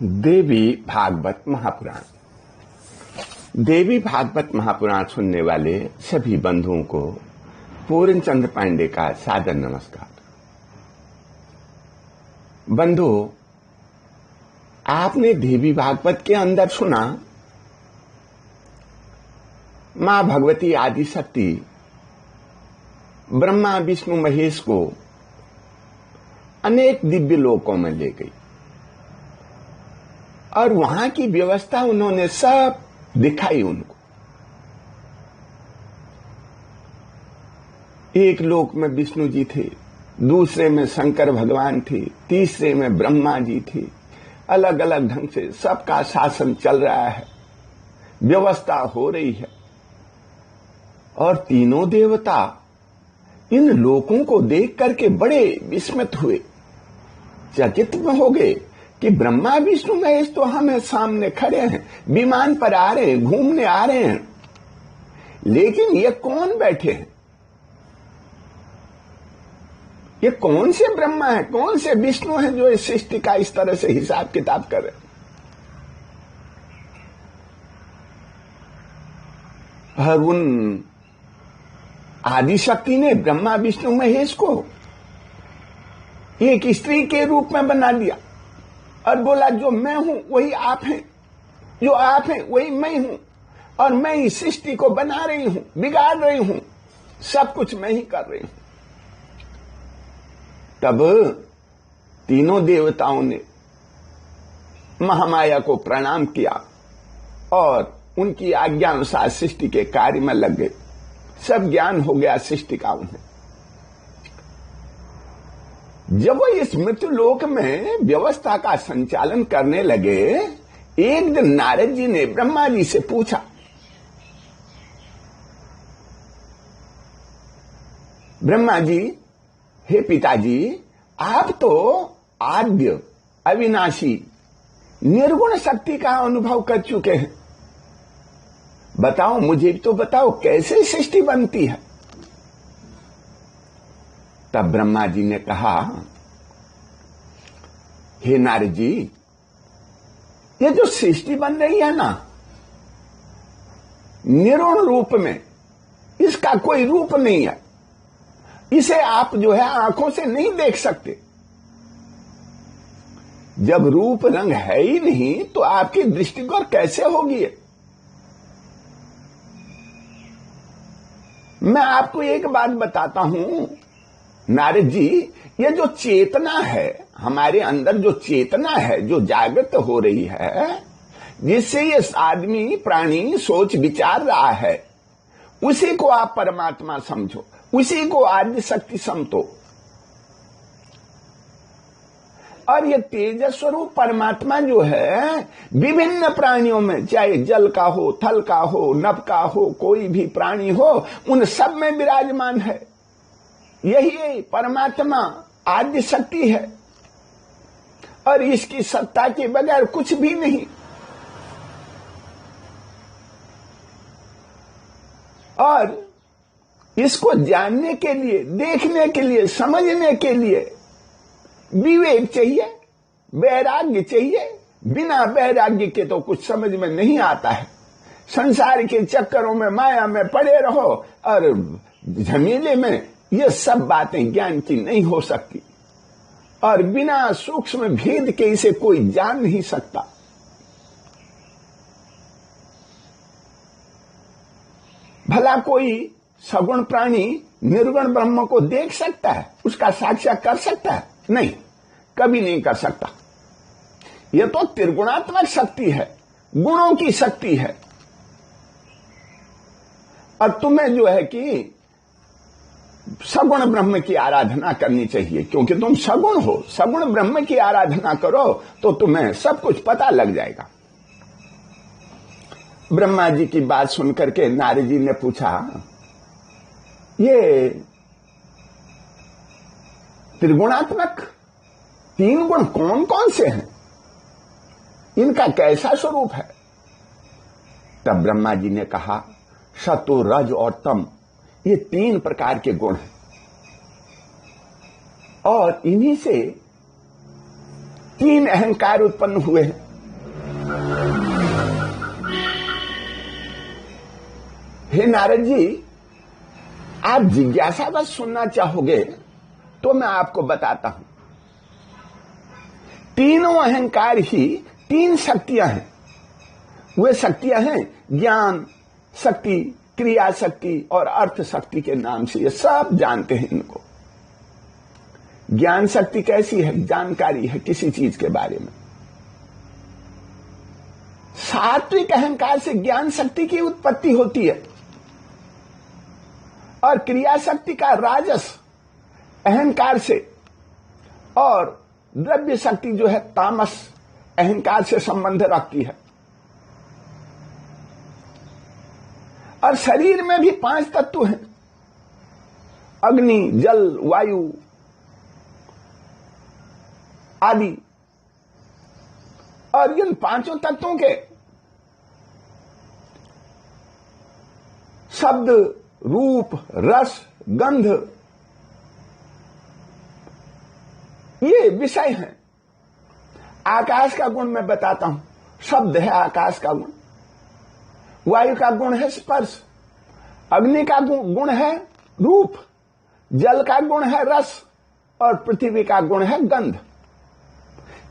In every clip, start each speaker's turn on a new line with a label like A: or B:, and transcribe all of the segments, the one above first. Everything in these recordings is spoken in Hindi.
A: देवी भागवत महापुराण। देवी भागवत महापुराण सुनने वाले सभी बंधुओं को पूर्ण चंद्र पांडे का सादर नमस्कार। बंधु, आपने देवी भागवत के अंदर सुना मां भगवती आदि शक्ति ब्रह्मा विष्णु महेश को अनेक दिव्य लोकों में ले गई और वहां की व्यवस्था उन्होंने सब दिखाई उनको। एक लोक में विष्णु जी थे, दूसरे में शंकर भगवान थे, तीसरे में ब्रह्मा जी थे। अलग अलग ढंग से सबका शासन चल रहा है, व्यवस्था हो रही है। और तीनों देवता इन लोकों को देख करके बड़े विस्मित हुए, चकित हो गए कि ब्रह्मा विष्णु महेश तो हमें सामने खड़े हैं, विमान पर आ रहे हैं, घूमने आ रहे हैं, लेकिन ये कौन बैठे हैं? ये कौन से ब्रह्मा है, कौन से विष्णु हैं जो इस सृष्टि का इस तरह से हिसाब किताब कर रहे हैं? और उन आदिशक्ति ने ब्रह्मा विष्णु महेश को एक स्त्री के रूप में बना दिया और बोला जो मैं हूं वही आप हैं, जो आप हैं वही मैं हूं, और मैं इस सृष्टि को बना रही हूं, बिगाड़ रही हूं, सब कुछ मैं ही कर रही हूं। तब तीनों देवताओं ने महामाया को प्रणाम किया और उनकी आज्ञा अनुसार सृष्टि के कार्य में लग गए। सब ज्ञान हो गया सृष्टि का उन्हें। जब वो इस मृत्युलोक में व्यवस्था का संचालन करने लगे, एक दिन नारद जी ने ब्रह्मा जी से पूछा, ब्रह्मा जी, हे पिताजी, आप तो आद्य अविनाशी निर्गुण शक्ति का अनुभव कर चुके हैं, बताओ, मुझे तो बताओ कैसे सृष्टि बनती है? तब ब्रह्मा जी ने कहा, हे नारद जी, ये जो सृष्टि बन रही है ना, निरुण रूप में, इसका कोई रूप नहीं है, इसे आप जो है आंखों से नहीं देख सकते। जब रूप रंग है ही नहीं तो आपकी दृष्टिगोचर कैसे होगी? मैं आपको एक बात बताता हूं नारद जी, ये जो चेतना है, हमारे अंदर जो चेतना है, जो जागृत हो रही है, जिससे ये आदमी प्राणी सोच विचार रहा है, उसी को आप परमात्मा समझो, उसी को आद्य शक्ति समझो। और ये तेजस स्वरूप परमात्मा जो है विभिन्न प्राणियों में, चाहे जल का हो, थल का हो, नभ का हो, कोई भी प्राणी हो, उन सब में विराजमान है। यही परमात्मा आद्य शक्ति है और इसकी सत्ता के बगैर कुछ भी नहीं। और इसको जानने के लिए, देखने के लिए, समझने के लिए विवेक चाहिए, वैराग्य चाहिए। बिना वैराग्य के तो कुछ समझ में नहीं आता है। संसार के चक्करों में, माया में पड़े रहो और झमेले में ये सब बातें ज्ञान की नहीं हो सकती, और बिना सूक्ष्म भेद के इसे कोई जान नहीं सकता। भला कोई सगुण प्राणी निर्गुण ब्रह्म को देख सकता है, उसका साक्षात कर सकता है? नहीं, कभी नहीं कर सकता। यह तो त्रिगुणात्मक शक्ति है, गुणों की शक्ति है। और तुम्हें जो है कि सगुण ब्रह्म की आराधना करनी चाहिए, क्योंकि तुम सगुण हो। सगुण ब्रह्म की आराधना करो तो तुम्हें सब कुछ पता लग जाएगा। ब्रह्मा जी की बात सुनकर के नारद जी ने पूछा, ये त्रिगुणात्मक तीन गुण कौन कौन से हैं? इनका कैसा स्वरूप है? तब ब्रह्मा जी ने कहा, सतो, रज और तम, ये तीन प्रकार के गुण हैं और इन्हीं से तीन अहंकार उत्पन्न हुए हैं। हे नारद जी, आप जिज्ञासा बस सुनना चाहोगे तो मैं आपको बताता हूं। तीनों अहंकार ही तीन शक्तियां हैं। वे शक्तियां हैं ज्ञान शक्ति, क्रिया शक्ति और अर्थ शक्ति के नाम से। ये सब जानते हैं इनको। ज्ञान शक्ति कैसी है? जानकारी है किसी चीज के बारे में। सात्विक अहंकार से ज्ञान शक्ति की उत्पत्ति होती है और क्रिया शक्ति का राजस अहंकार से, और द्रव्य शक्ति जो है तामस अहंकार से संबंध रखती है। और शरीर में भी 5 तत्व हैं, अग्नि, जल, वायु आदि। और इन 5 तत्वों के शब्द, रूप, रस, गंध ये विषय हैं। आकाश का गुण मैं बताता हूं। शब्द है आकाश का गुण, वायु का गुण है स्पर्श, अग्नि का गुण है रूप, जल का गुण है रस और पृथ्वी का गुण है गंध।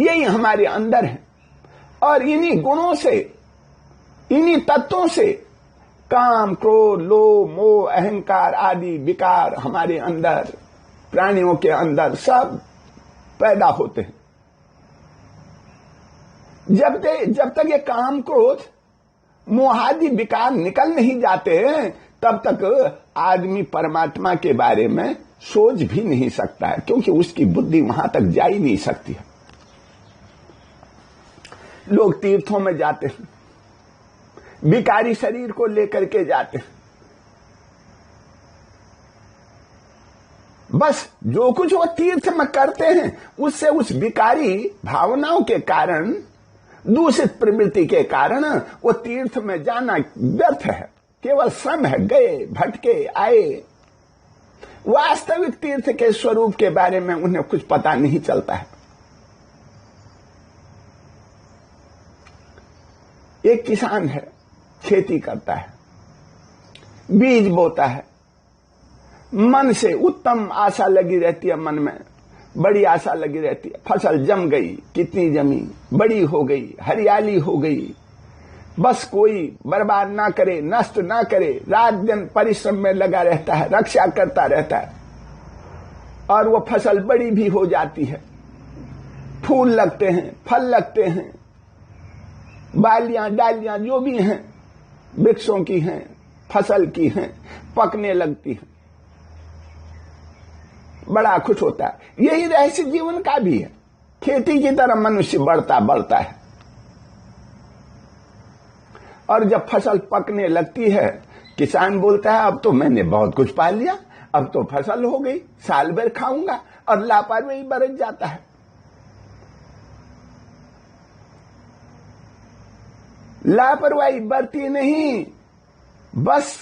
A: यही हमारे अंदर है। और इन्हीं गुणों से, इन्हीं तत्वों से काम, क्रोध, लोभ, मोह, अहंकार आदि विकार हमारे अंदर, प्राणियों के अंदर सब पैदा होते हैं। जब तक ये काम, क्रोध, मोहादि विकार निकल नहीं जाते तब तक आदमी परमात्मा के बारे में सोच भी नहीं सकता है, क्योंकि उसकी बुद्धि वहां तक जा ही नहीं सकती है। लोग तीर्थों में जाते हैं, विकारी शरीर को लेकर के जाते हैं। बस जो कुछ वो तीर्थ में करते हैं उससे उस विकारी भावनाओं के कारण, दूषित प्रवृत्ति के कारण वो तीर्थ में जाना व्यर्थ है, केवल श्रम है। गए, भटके, आए। वास्तविक तीर्थ के स्वरूप के बारे में उन्हें कुछ पता नहीं चलता है। एक किसान है, खेती करता है, बीज बोता है, मन से उत्तम आशा लगी रहती है, मन में बड़ी आशा लगी रहती है। फसल जम गई, कितनी जमी, बड़ी हो गई, हरियाली हो गई, बस कोई बर्बाद ना करे, नष्ट ना करे, रात दिन परिश्रम में लगा रहता है, रक्षा करता रहता है। और वो फसल बड़ी भी हो जाती है, फूल लगते हैं, फल लगते हैं, बालियां, डालियां जो भी हैं वृक्षों की हैं, फसल की हैं, पकने लगती हैं, बड़ा खुश होता है। यही रहस्य जीवन का भी है। खेती की तरह मनुष्य बढ़ता है। और जब फसल पकने लगती है, किसान बोलता है अब तो मैंने बहुत कुछ पा लिया, अब तो फसल हो गई, साल भर खाऊंगा, और लापरवाही बरत जाता है। लापरवाही बरती नहीं, बस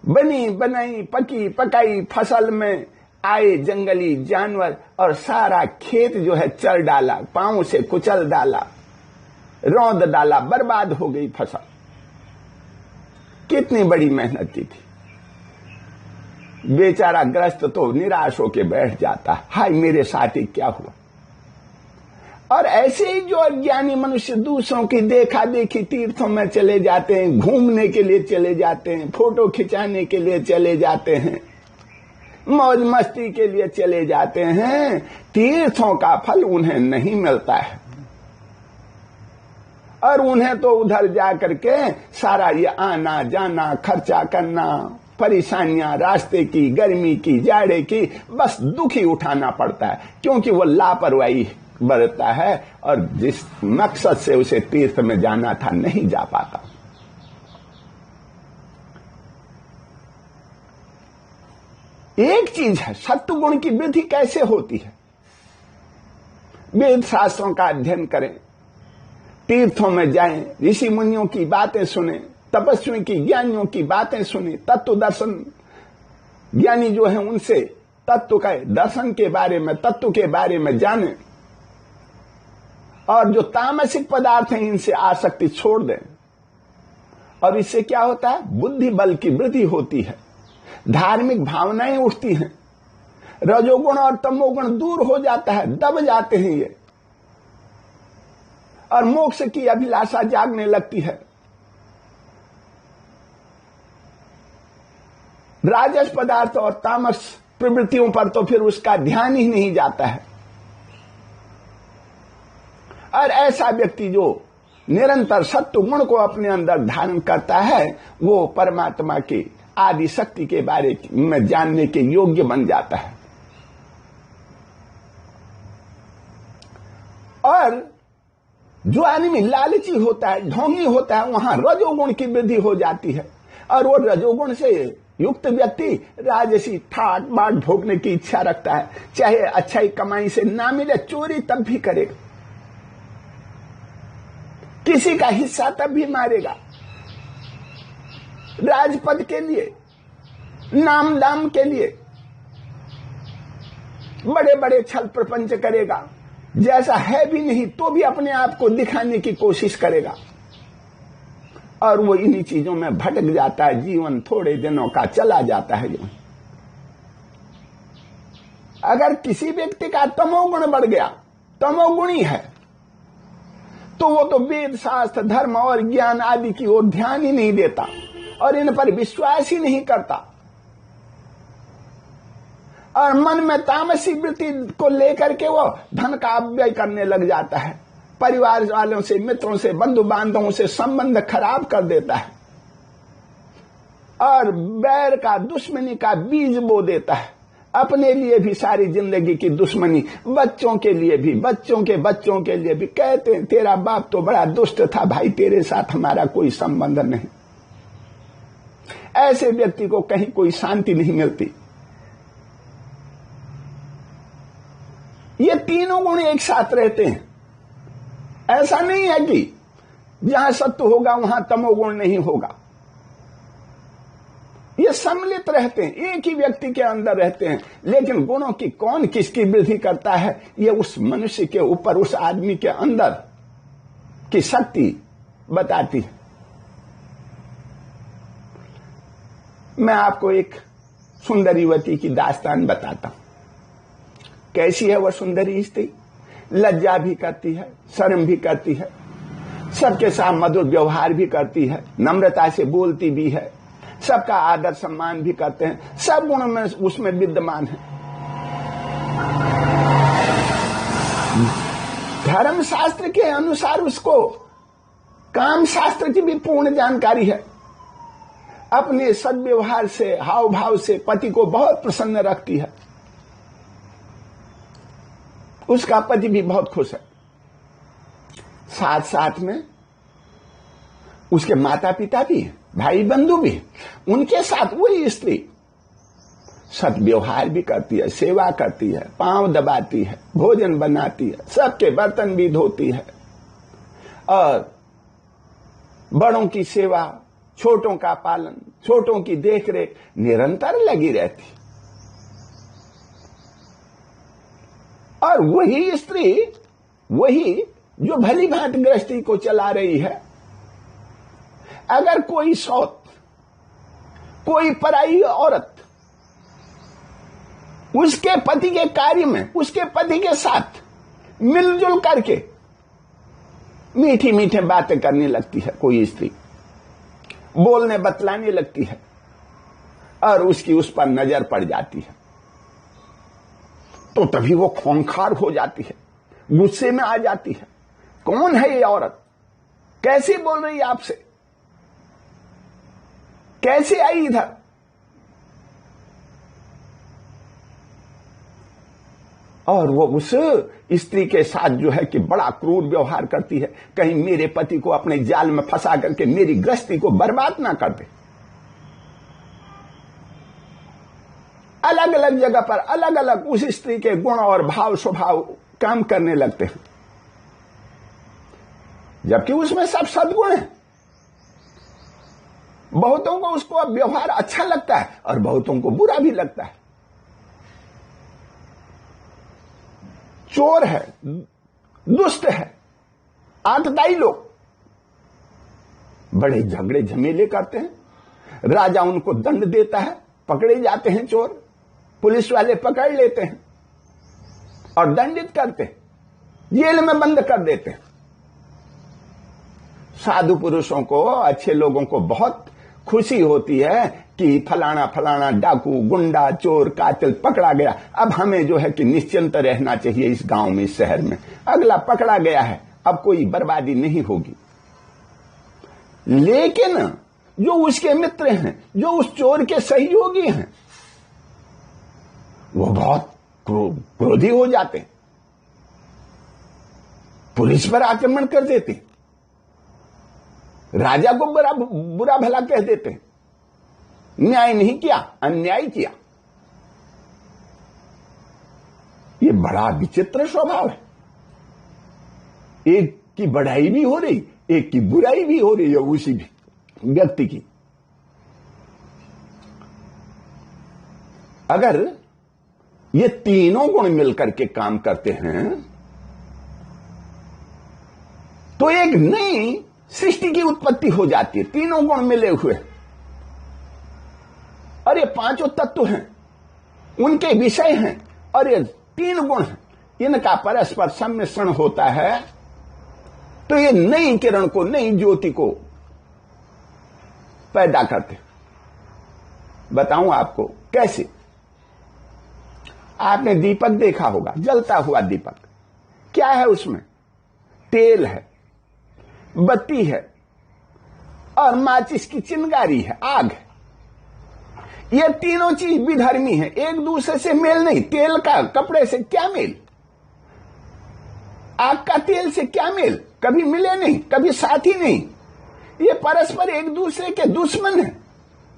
A: बनी बनाई पकी पकाई फसल में आए जंगली जानवर और सारा खेत जो है चर डाला, पांव से कुचल डाला, रौंद डाला, बर्बाद हो गई फसल। कितनी बड़ी मेहनत की थी। बेचारा ग्रस्त तो निराश होकर बैठ जाता, हाय मेरे साथ ही क्या हुआ। और ऐसे ही जो अज्ञानी मनुष्य दूसरों की देखा देखी तीर्थों में चले जाते हैं, घूमने के लिए चले जाते हैं, फोटो खिंचाने के लिए चले जाते हैं, मौज मस्ती के लिए चले जाते हैं, तीर्थों का फल उन्हें नहीं मिलता है। और उन्हें तो उधर जाकर के सारा ये आना जाना, खर्चा करना, परेशानियां, रास्ते की, गर्मी की, जाड़े की, बस दुख ही उठाना पड़ता है, क्योंकि वो लापरवाही बरतता है और जिस मकसद से उसे तीर्थ में जाना था नहीं जा पाता। एक चीज है, सत्व गुण की वृद्धि कैसे होती है। वेद शास्त्रों का अध्ययन करें, तीर्थों में जाएं, ऋषि मुनियों की बातें सुने, तपस्वियों की, ज्ञानियों की बातें सुने, तत्व दर्शन ज्ञानी जो है उनसे तत्व का दर्शन के बारे में, तत्व के बारे में जाने, और जो तामसिक पदार्थ हैं इनसे आसक्ति छोड़ दें और इससे क्या होता है? बुद्धि बल की वृद्धि होती है, धार्मिक भावनाएं उठती हैं, रजोगुण और तमोगुण दूर हो जाता है, दब जाते हैं ये, और मोक्ष की अभिलाषा जागने लगती है। राजस पदार्थ और तामस प्रवृत्तियों पर तो फिर उसका ध्यान ही नहीं जाता है। और ऐसा व्यक्ति जो निरंतर सत्व गुण को अपने अंदर धारण करता है, वो परमात्मा के आदि शक्ति के बारे में जानने के योग्य बन जाता है। और जो आदमी लालची होता है, ढोंगी होता है, वहां रजोगुण की वृद्धि हो जाती है, और वो रजोगुण से युक्त व्यक्ति राजसी ठाट बाट भोगने की इच्छा रखता है। चाहे अच्छाई कमाई से ना मिले, चोरी तब भी करेगा, किसी का हिस्सा तब भी मारेगा, राजपद के लिए, नाम दाम के लिए बड़े बड़े छल प्रपंच करेगा, जैसा है भी नहीं तो भी अपने आप को दिखाने की कोशिश करेगा, और वो इन्हीं चीजों में भटक जाता है। जीवन थोड़े दिनों का चला जाता है। जो अगर किसी व्यक्ति का तमोगुण बढ़ गया, तमोगुणी है, तो वो तो वेद शास्त्र धर्म और ज्ञान आदि की ओर ध्यान ही नहीं देता और इन पर विश्वास ही नहीं करता, और मन में तामसी वृत्ति को लेकर के वो धन का अपव्यय करने लग जाता है, परिवार वालों से, मित्रों से, बंधु बांधवों से संबंध खराब कर देता है, और बैर का, दुश्मनी का बीज बो देता है। अपने लिए भी सारी जिंदगी की दुश्मनी, बच्चों के लिए भी, बच्चों के बच्चों के लिए भी। कहते हैं तेरा बाप तो बड़ा दुष्ट था भाई, तेरे साथ हमारा कोई संबंध नहीं। ऐसे व्यक्ति को कहीं कोई शांति नहीं मिलती। ये तीनों गुण एक साथ रहते हैं। ऐसा नहीं है कि जहां सत्व होगा वहां तमोगुण नहीं होगा। ये सम्मिलित रहते हैं, एक ही व्यक्ति के अंदर रहते हैं, लेकिन गुणों की कौन किसकी वृद्धि करता है, ये उस मनुष्य के ऊपर, उस आदमी के अंदर की शक्ति बताती है। मैं आपको एक सुंदर युवती की दास्तान बताता हूं। कैसी है वह सुंदरी स्त्री? लज्जा भी करती है, शर्म भी करती है, सबके साथ मधुर व्यवहार भी करती है, नम्रता से बोलती भी है, सबका आदर सम्मान भी करते हैं, सब गुण में उसमें विद्यमान है। धर्म शास्त्र के अनुसार उसको काम शास्त्र की भी पूर्ण जानकारी है। अपने सद्व्यवहार से, हाव भाव से पति को बहुत प्रसन्न रखती है। उसका पति भी बहुत खुश है। साथ साथ में उसके माता पिता भी हैं, भाई बंधु भी हैं। उनके साथ वही स्त्री सद्व्यवहार भी करती है, सेवा करती है, पांव दबाती है, भोजन बनाती है, सबके बर्तन भी धोती है, और बड़ों की सेवा, छोटों का पालन, छोटों की देखरेख निरंतर लगी रहती है। और वही स्त्री, वही जो भली भांति गृहस्थी को चला रही है, अगर कोई सौत, कोई पराई औरत उसके पति के कार्य में, उसके पति के साथ मिलजुल करके मीठी मीठी बातें करने लगती है, कोई स्त्री बोलने बतलाने लगती है, और उसकी उस पर नजर पड़ जाती है, तो तभी वो खूंखार हो जाती है, गुस्से में आ जाती है। कौन है ये औरत? कैसे बोल रही है आपसे? कैसे आई इधर? और वो उस स्त्री के साथ जो है कि बड़ा क्रूर व्यवहार करती है, कहीं मेरे पति को अपने जाल में फंसा करके मेरी गृहस्थी को बर्बाद ना कर दे। अलग अलग जगह पर अलग अलग उस स्त्री के गुण और भाव स्वभाव काम करने लगते हैं, जबकि उसमें सब सद्गुण है। बहुतों को उसको अब व्यवहार अच्छा लगता है और बहुतों को बुरा भी लगता है। चोर है, दुष्ट है, आतताई लोग, बड़े झगड़े झमेले करते हैं, राजा उनको दंड देता है, पकड़े जाते हैं चोर, पुलिस वाले पकड़ लेते हैं और दंडित करते हैं, जेल में बंद कर देते हैं। साधु पुरुषों को, अच्छे लोगों को बहुत खुशी होती है कि फलाना फलाना डाकू, गुंडा, चोर, कातिल पकड़ा गया, अब हमें जो है कि निश्चिंत रहना चाहिए इस गांव में, इस शहर में, अगला पकड़ा गया है, अब कोई बर्बादी नहीं होगी। लेकिन जो उसके मित्र हैं, जो उस चोर के सहयोगी हैं, वो बहुत क्रोधी हो जाते हैं, पुलिस पर आक्रमण कर देते हैं, राजा को बुरा भला कह देते हैं, न्याय नहीं किया, अन्याय किया। ये बड़ा विचित्र स्वभाव है। एक की बढ़ाई भी हो रही, एक की बुराई भी हो रही है उसी भी व्यक्ति की। अगर ये तीनों गुण मिलकर के काम करते हैं तो एक नई सृष्टि की उत्पत्ति हो जाती है, तीनों गुण मिले हुए। और ये पांचों तत्व हैं, उनके विषय हैं, और ये तीन गुण हैं, इनका परस्पर सम्मिश्रण होता है तो ये नई किरण को, नई ज्योति को पैदा करते। बताऊं आपको कैसे? आपने दीपक देखा होगा, जलता हुआ दीपक। क्या है उसमें? तेल है, बत्ती है और माचिस की चिंगारी है, आग है। ये तीनों चीज विधर्मी है, एक दूसरे से मेल नहीं। तेल का कपड़े से क्या मेल, आग का तेल से क्या मेल, कभी मिले नहीं, कभी साथी नहीं। ये परस्पर एक दूसरे के दुश्मन हैं,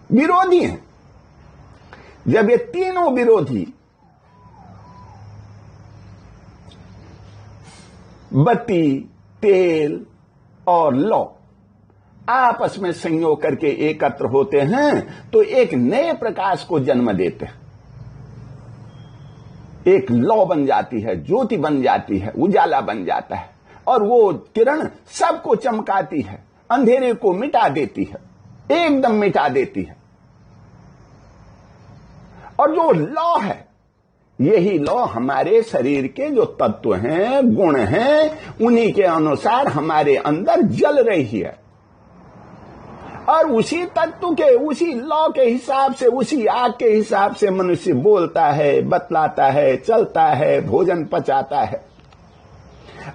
A: विरोधी हैं। जब ये तीनों विरोधी बत्ती, तेल और लौ आपस में संयोग करके एकत्र होते हैं तो एक नए प्रकाश को जन्म देते हैं। एक लौ बन जाती है, ज्योति बन जाती है, उजाला बन जाता है, और वो किरण सबको चमकाती है, अंधेरे को मिटा देती है, एकदम मिटा देती है। और जो लौ है, यही लौ हमारे शरीर के जो तत्व हैं, गुण हैं, उन्हीं के अनुसार हमारे अंदर जल रही है। और उसी तत्व के, उसी लौ के हिसाब से, उसी आग के हिसाब से मनुष्य बोलता है, बतलाता है, चलता है, भोजन पचाता है।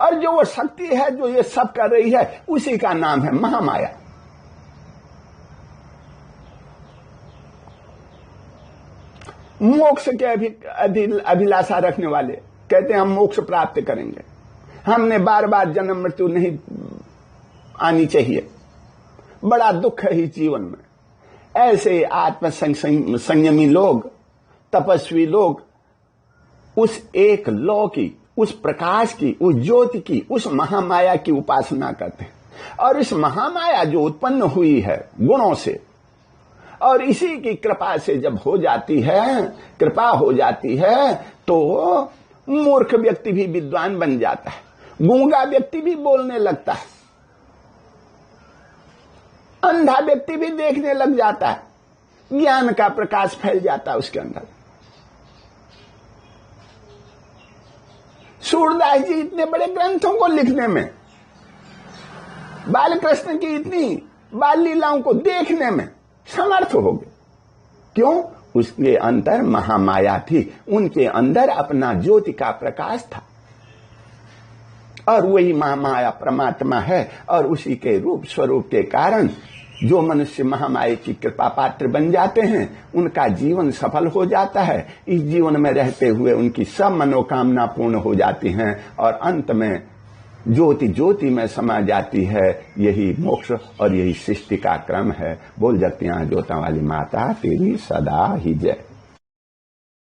A: और जो वो शक्ति है जो ये सब कर रही है, उसी का नाम है महामाया। मोक्ष के अभिलाषा रखने वाले कहते हैं हम मोक्ष प्राप्त करेंगे, हमने बार बार जन्म मृत्यु नहीं आनी चाहिए, बड़ा दुख है इस जीवन में। ऐसे आत्म संयमी लोग, तपस्वी लोग उस एक लौ की, उस प्रकाश की, उस ज्योति की, उस महामाया की उपासना करते हैं। और इस महामाया जो उत्पन्न हुई है गुणों से, और इसी की कृपा से जब हो जाती है, कृपा हो जाती है, तो मूर्ख व्यक्ति भी विद्वान बन जाता है, गूंगा व्यक्ति भी बोलने लगता है, अंधा व्यक्ति भी देखने लग जाता है, ज्ञान का प्रकाश फैल जाता है उसके अंदर। सूरदास जी इतने बड़े ग्रंथों को लिखने में, बाल कृष्ण की इतनी बाल लीलाओं को देखने में समर्थ हो गए। क्यों? उसके अंदर महामाया थी, उनके अंदर अपना ज्योति का प्रकाश था, और वही महामाया परमात्मा है। और उसी के रूप स्वरूप के कारण जो मनुष्य महामाया की कृपा पात्र बन जाते हैं, उनका जीवन सफल हो जाता है। इस जीवन में रहते हुए उनकी सब मनोकामना पूर्ण हो जाती हैं, और अंत में ज्योति ज्योति में समा जाती है। यही मोक्ष और यही सृष्टि का क्रम है। बोल जगतियां ज्योता वाली माता तेरी सदा ही जय।